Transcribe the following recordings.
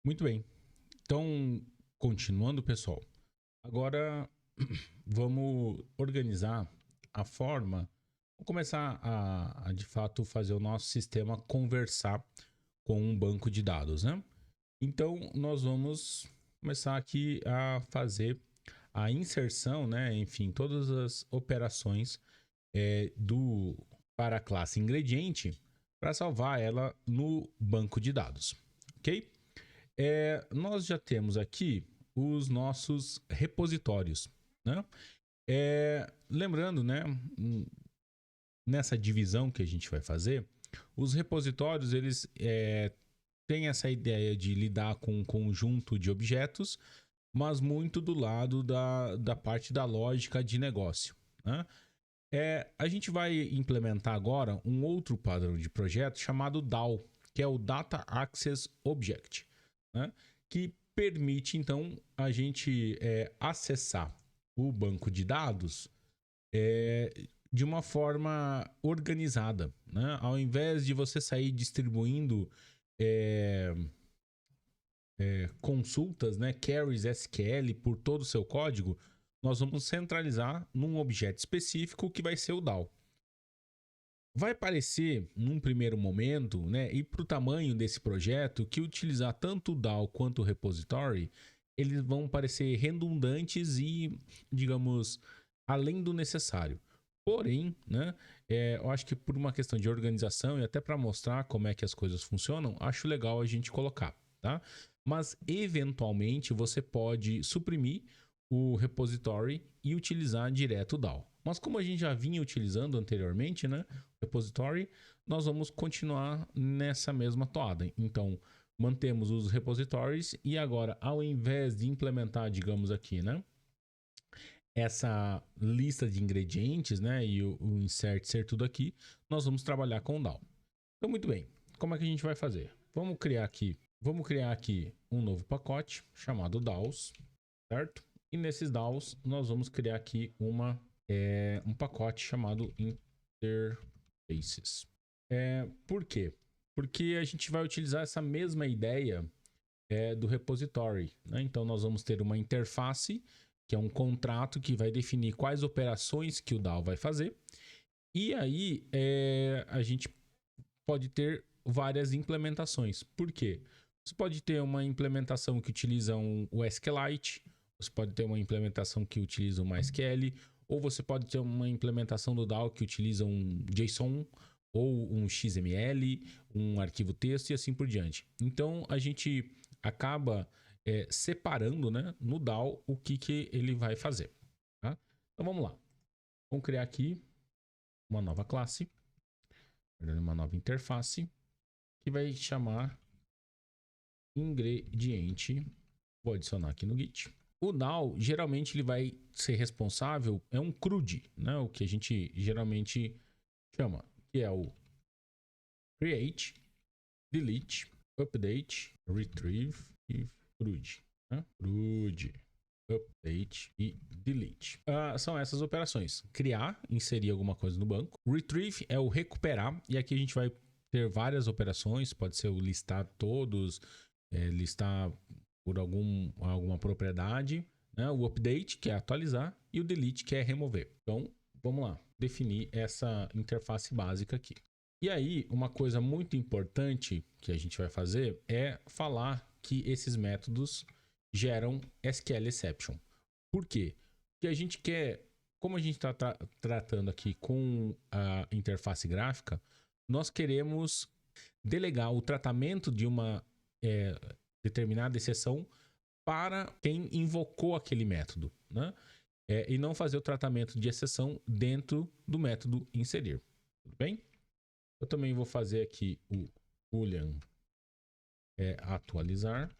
Muito bem. Então, continuando, pessoal. Agora vamos organizar a forma. Vamos começar de fato fazer o nosso sistema conversar com um banco de dados, né? Então, nós vamos começar aqui a fazer a inserção, né? Enfim, todas as operações para a classe ingrediente para salvar ela no banco de dados, ok? Nós já temos aqui os nossos repositórios, né? Lembrando, né, nessa divisão que a gente vai fazer, os repositórios eles têm essa ideia de lidar com um conjunto de objetos, mas muito do lado da parte da lógica de negócio, né? A gente vai implementar agora um outro padrão de projeto chamado DAO, que é o Data Access Object, né? Que permite então a gente acessar o banco de dados de uma forma organizada, né? Ao invés de você sair distribuindo é, consultas, né, queries SQL por todo o seu código, nós vamos centralizar num objeto específico que vai ser o DAO. Vai parecer, num primeiro momento, né, e para o tamanho desse projeto, que utilizar tanto o DAO quanto o repository, eles vão parecer redundantes e, digamos, além do necessário. Porém, né, eu acho que por uma questão de organização e até para mostrar como é que as coisas funcionam, acho legal a gente colocar, tá? Mas, eventualmente, você pode suprimir o repository e utilizar direto o DAO. Mas como a gente já vinha utilizando anteriormente, né, repository, nós vamos continuar nessa mesma toada. Então, mantemos os repositories e agora, ao invés de implementar, digamos aqui, né, essa lista de ingredientes, né, e o insert ser tudo aqui, nós vamos trabalhar com o DAO. Então, muito bem. Como é que a gente vai fazer? Vamos criar aqui um novo pacote chamado DAOs, certo? E nesses DAOs nós vamos criar aqui um pacote chamado interfaces. Por quê? Porque a gente vai utilizar essa mesma ideia do repository, né? Então nós vamos ter uma interface, que é um contrato que vai definir quais operações que o DAO vai fazer. E aí a gente pode ter várias implementações. Por quê? Você pode ter uma implementação que utiliza o SQLite, você pode ter uma implementação que utiliza o MySQL, ou você pode ter uma implementação do DAO que utiliza um JSON ou um XML, um arquivo texto e assim por diante. Então a gente acaba separando, né, no DAO o que ele vai fazer. Tá? Então vamos lá. Vamos criar aqui uma nova classe, uma nova interface, que vai chamar ingrediente. Vou adicionar aqui no Git. O DAO, geralmente, ele vai ser responsável, é um CRUD, né? O que a gente geralmente chama, que é o Create, Delete, Update, Retrieve e CRUD. Né? CRUD, Update e Delete. São essas operações. Criar, inserir alguma coisa no banco. Retrieve é o recuperar, e aqui a gente vai ter várias operações, pode ser o listar todos, listar por alguma propriedade, né? O update, que é atualizar, e o delete, que é remover. Então, vamos lá, definir essa interface básica aqui. E aí, uma coisa muito importante que a gente vai fazer é falar que esses métodos geram SQL exception. Por quê? Porque a gente quer, como a gente está tratando aqui com a interface gráfica, nós queremos delegar o tratamento de uma determinada exceção para quem invocou aquele método, né? E não fazer o tratamento de exceção dentro do método inserir. Tudo bem? Eu também vou fazer aqui o boolean atualizar.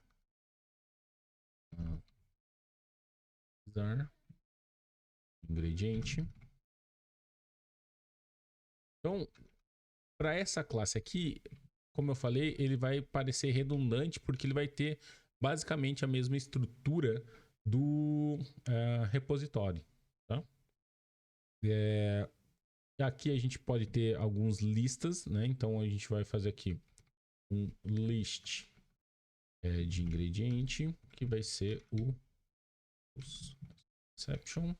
Ingrediente. Então, para essa classe aqui, como eu falei, ele vai parecer redundante porque ele vai ter basicamente a mesma estrutura do repositório. Tá? Aqui a gente pode ter alguns listas, né? Então a gente vai fazer aqui um list de ingrediente, que vai ser o exception.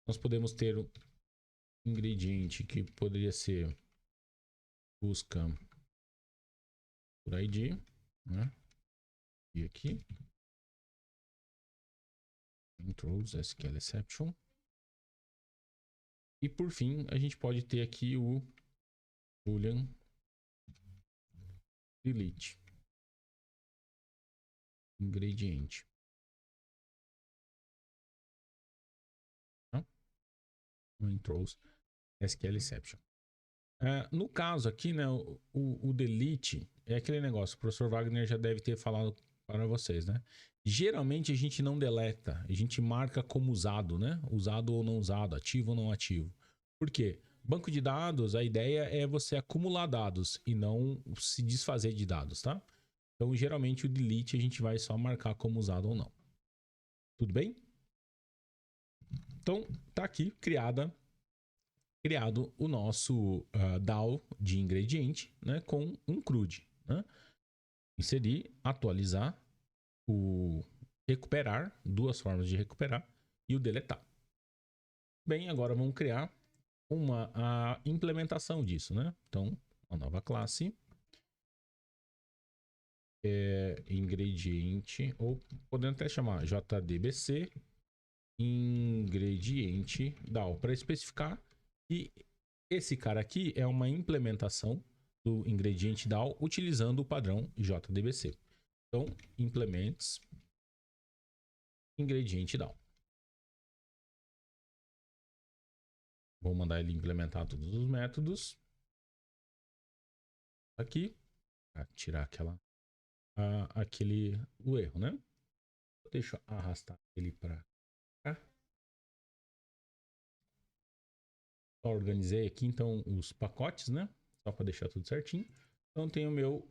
Nós podemos ter um ingrediente que poderia ser busca por ID, né? E aqui intros SQL exception. E por fim, a gente pode ter aqui o boolean delete ingrediente. No intros SQL exception. No caso aqui, né, o delete é aquele negócio, o professor Wagner já deve ter falado para vocês, né? Geralmente a gente não deleta, a gente marca como usado, né? Usado ou não usado, ativo ou não ativo. Por quê? Banco de dados, a ideia é você acumular dados e não se desfazer de dados, tá? Então, geralmente o delete a gente vai só marcar como usado ou não. Tudo bem? Então, tá aqui criado o nosso DAO de ingrediente, né, com um CRUD, né? Inserir, atualizar, o recuperar, duas formas de recuperar, e o deletar. Bem, agora vamos criar a implementação disso, né? Então, uma nova classe, ingrediente, ou podendo até chamar JDBC ingrediente DAO, para especificar que esse cara aqui é uma implementação do ingrediente DAO utilizando o padrão JDBC. Então, implements ingrediente DAO. Vou mandar ele implementar todos os métodos aqui para tirar o erro, né? Deixa eu arrastar ele para cá. Só organizei aqui então os pacotes, né? Só para deixar tudo certinho. Então tem o meu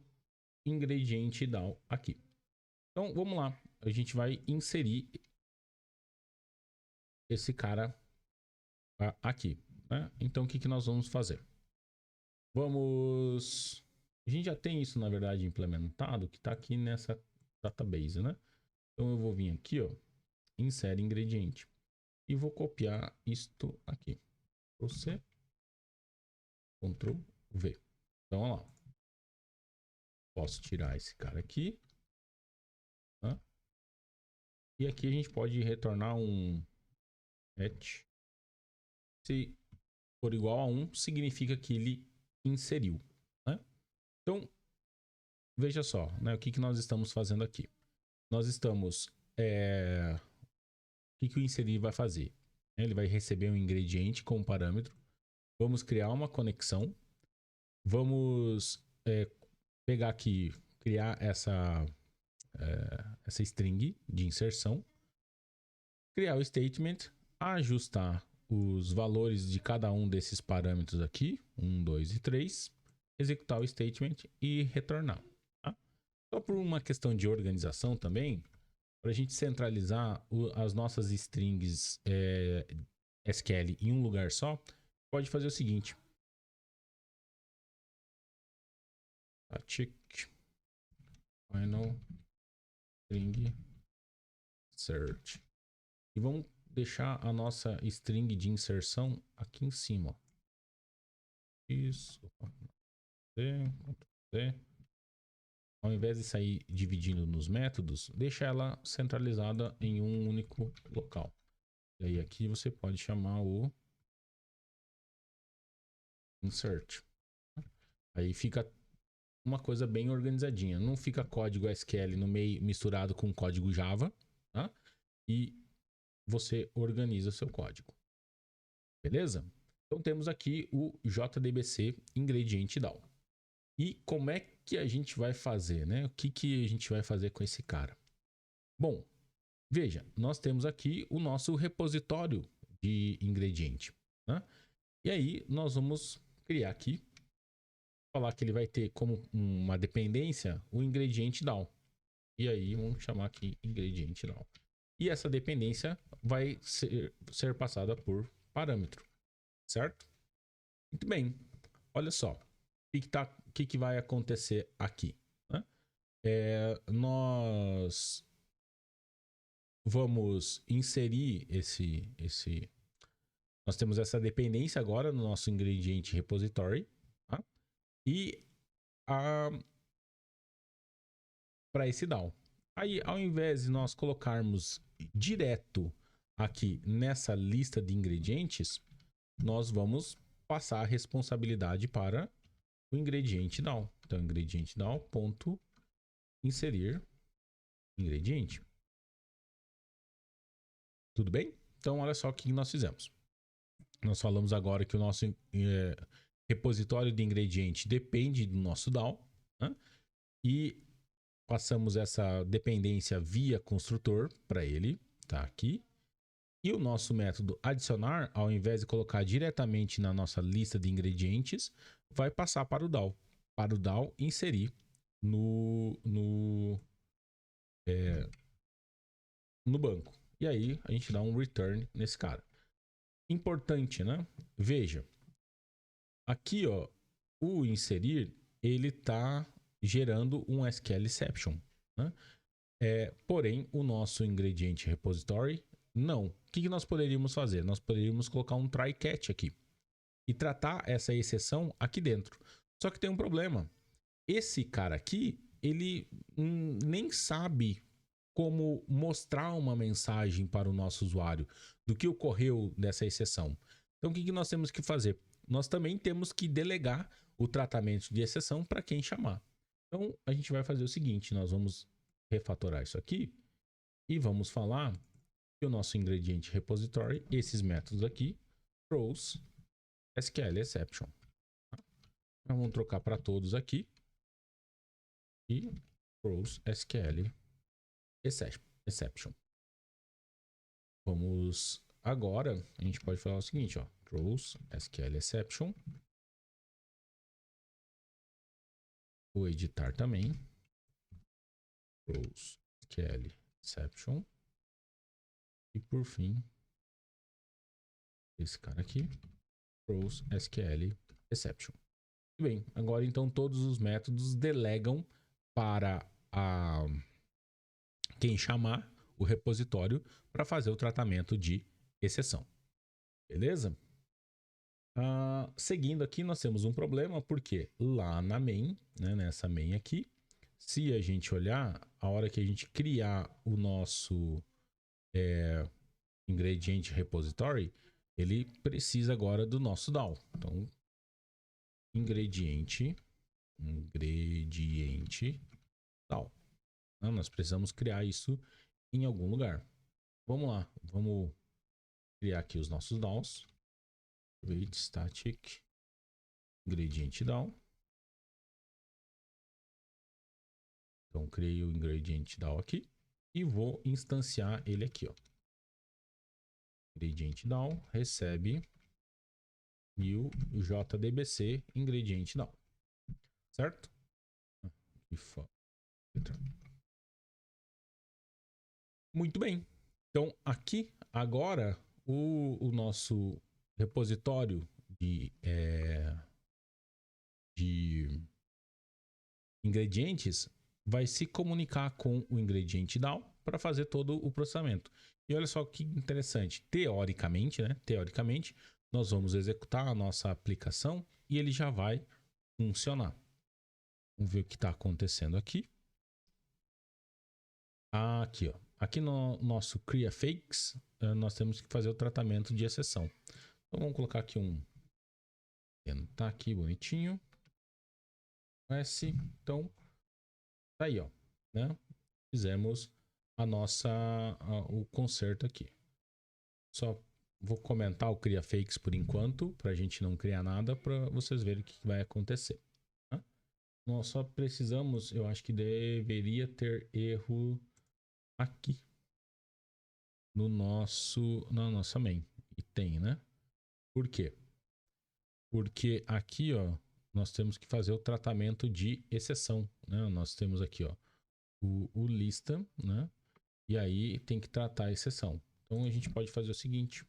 ingrediente DAO aqui. Então vamos lá, a gente vai inserir esse cara aqui, né? Então o que nós vamos fazer? A gente já tem isso na verdade implementado, que está aqui nessa database, né? Então eu vou vir aqui, ó, insere ingrediente e vou copiar isto aqui. Ctrl+C, Ctrl+V. Então olha lá, posso tirar esse cara aqui, né? E aqui a gente pode retornar um match. Se for igual a 1, significa que ele inseriu, né? Então, veja só, né? O que nós estamos fazendo aqui? Nós estamos... O que o inserir vai fazer? Ele vai receber um ingrediente como parâmetro. Vamos criar uma conexão. Vamos pegar aqui, criar essa string de inserção. Criar o statement, ajustar os valores de cada um desses parâmetros aqui, 1, 2 e 3, executar o statement e retornar. Tá? Só por uma questão de organização também, para a gente centralizar as nossas strings SQL em um lugar só, pode fazer o seguinte. Check final string search. E vamos deixar a nossa string de inserção aqui em cima. Isso. Ao invés de sair dividindo nos métodos, deixa ela centralizada em um único local. E aí aqui você pode chamar o insert. Aí fica uma coisa bem organizadinha. Não fica código SQL no meio misturado com código Java, tá? E você organiza o seu código. Beleza? Então temos aqui o JDBC ingrediente DAO. E como é que a gente vai fazer, né? O que a gente vai fazer com esse cara? Bom, veja, nós temos aqui o nosso repositório de ingrediente, né? E aí nós vamos criar aqui, falar que ele vai ter como uma dependência o ingrediente DAO. E aí vamos chamar aqui ingrediente DAO. E essa dependência vai ser passada por parâmetro, certo? Muito bem, olha só, o que vai acontecer aqui, né? nós vamos inserir nós temos essa dependência agora no nosso ingrediente repository, tá? E para esse DAO. Aí, ao invés de nós colocarmos direto aqui nessa lista de ingredientes, nós vamos passar a responsabilidade para o ingrediente DAO. Então, ingrediente DAO ponto inserir ingrediente. Tudo bem? Então, olha só o que nós fizemos. Nós falamos agora que o nosso repositório de ingrediente depende do nosso DAO, né? E passamos essa dependência via construtor para ele, tá aqui. E o nosso método adicionar, ao invés de colocar diretamente na nossa lista de ingredientes, vai passar para o DAO. Para o DAO inserir no banco. E aí a gente dá um return nesse cara. Importante, né? Veja. Aqui, ó, o inserir, ele tá gerando um SQL exception, né? Porém, o nosso ingrediente repository, não. O que nós poderíamos fazer? Nós poderíamos colocar um try catch aqui e tratar essa exceção aqui dentro. Só que tem um problema. Esse cara aqui, ele nem sabe como mostrar uma mensagem para o nosso usuário do que ocorreu dessa exceção. Então, o que nós temos que fazer? Nós também temos que delegar o tratamento de exceção para quem chamar. Então, a gente vai fazer o seguinte, nós vamos refatorar isso aqui e vamos falar que o nosso ingrediente repository, esses métodos aqui, throws SQL exception. Então, vamos trocar para todos aqui e throws SQL exception. Vamos agora, a gente pode falar o seguinte, ó, throws SQL exception. Vou editar também. Throws SQL exception. E por fim, esse cara aqui, throws SQL exception. Bem, agora então todos os métodos delegam para quem chamar o repositório para fazer o tratamento de exceção. Beleza? Seguindo aqui, nós temos um problema, porque lá na main, né, nessa main aqui, se a gente olhar, a hora que a gente criar o nosso ingrediente repository, ele precisa agora do nosso DAO. Então, ingrediente DAO. Nós precisamos criar isso em algum lugar. Vamos lá, vamos criar aqui os nossos DAOs. Create static ingrediente DAO. Então, criei o ingrediente DAO aqui e vou instanciar ele aqui, ó. Ingrediente DAO recebe new JDBC ingrediente DAO. Certo? Muito bem. Então, aqui, agora, o nosso repositório de ingredientes vai se comunicar com o ingrediente DAO para fazer todo o processamento. E olha só que interessante. Teoricamente, né? Teoricamente, nós vamos executar a nossa aplicação e ele já vai funcionar. Vamos ver o que está acontecendo aqui. Aqui, ó. Aqui no nosso CreaFakes, nós temos que fazer o tratamento de exceção. Então, vamos colocar aqui tá aqui bonitinho. Então, tá aí, ó, né? Fizemos o conserto aqui. Só vou comentar o CreaFakes por enquanto, para a gente não criar nada, para vocês verem o que vai acontecer. Tá? Nós só precisamos, eu acho que deveria ter erro aqui na nossa main. E tem, né? Por quê? Porque aqui, ó, nós temos que fazer o tratamento de exceção, né? Nós temos aqui, ó, o lista, né? E aí tem que tratar a exceção. Então a gente pode fazer o seguinte: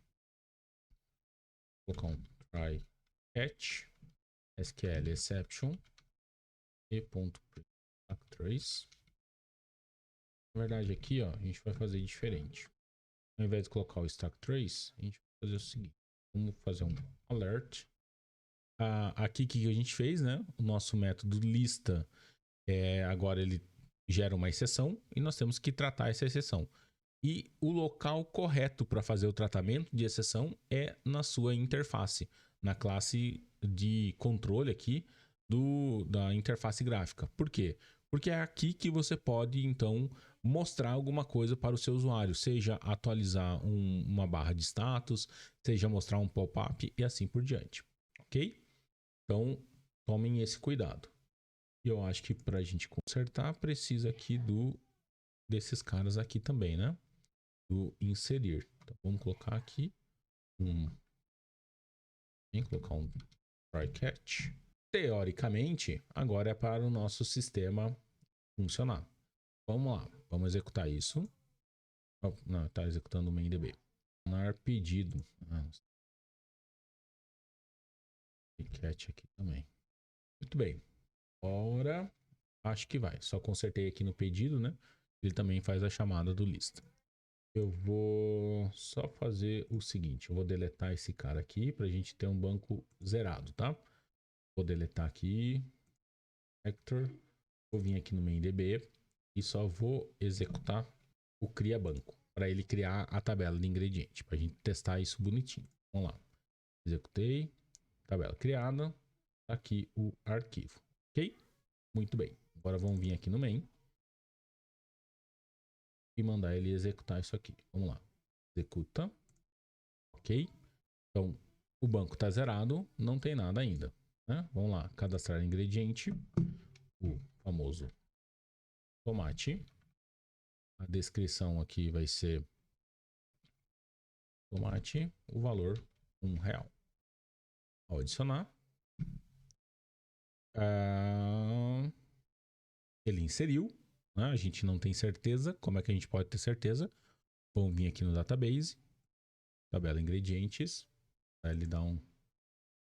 colocar um try catch SQL exception e ponto factories. Na verdade, aqui, ó, a gente vai fazer diferente. Ao invés de colocar o stack trace, a gente vai fazer o seguinte. Vamos fazer um alert. Aqui, o que a gente fez, né? O nosso método lista, agora ele gera uma exceção e nós temos que tratar essa exceção. E o local correto para fazer o tratamento de exceção é na sua interface, na classe de controle aqui da interface gráfica. Por quê? Porque é aqui que você pode, então, mostrar alguma coisa para o seu usuário, seja atualizar uma barra de status, seja mostrar um pop-up e assim por diante, ok? Então, tomem esse cuidado. E eu acho que para a gente consertar, precisa aqui desses caras aqui também, né? Do inserir. Então, vamos colocar aqui vamos colocar um try catch. Teoricamente, agora é para o nosso sistema funcionar. Vamos lá, vamos executar isso. Não, está executando o main.db. Tornar pedido. Catch aqui também. Muito bem. Agora, acho que vai. Só consertei aqui no pedido, né? Ele também faz a chamada do lista. Eu vou só fazer o seguinte. Eu vou deletar esse cara aqui para a gente ter um banco zerado, tá? Vou deletar aqui. Hector. Vou vir aqui no main.db e só vou executar o cria banco para ele criar a tabela de ingrediente, para a gente testar isso bonitinho. Vamos lá. Executei. Tabela criada. Tá aqui o arquivo. Ok? Muito bem. Agora vamos vir aqui no main e mandar ele executar isso aqui. Vamos lá. Executa. Ok? Então, o banco está zerado, não tem nada ainda. Né? Vamos lá. Cadastrar ingrediente. O famoso tomate. A descrição aqui vai ser tomate, o valor R$1. Ao adicionar, ele inseriu, né? A gente não tem certeza. Como é que a gente pode ter certeza? Vamos vir aqui no database, tabela ingredientes, ele dá um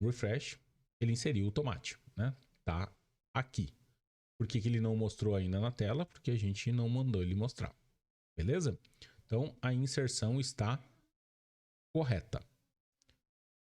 refresh, ele inseriu o tomate, né? Tá aqui. Por que ele não mostrou ainda na tela? Porque a gente não mandou ele mostrar. Beleza? Então, a inserção está correta.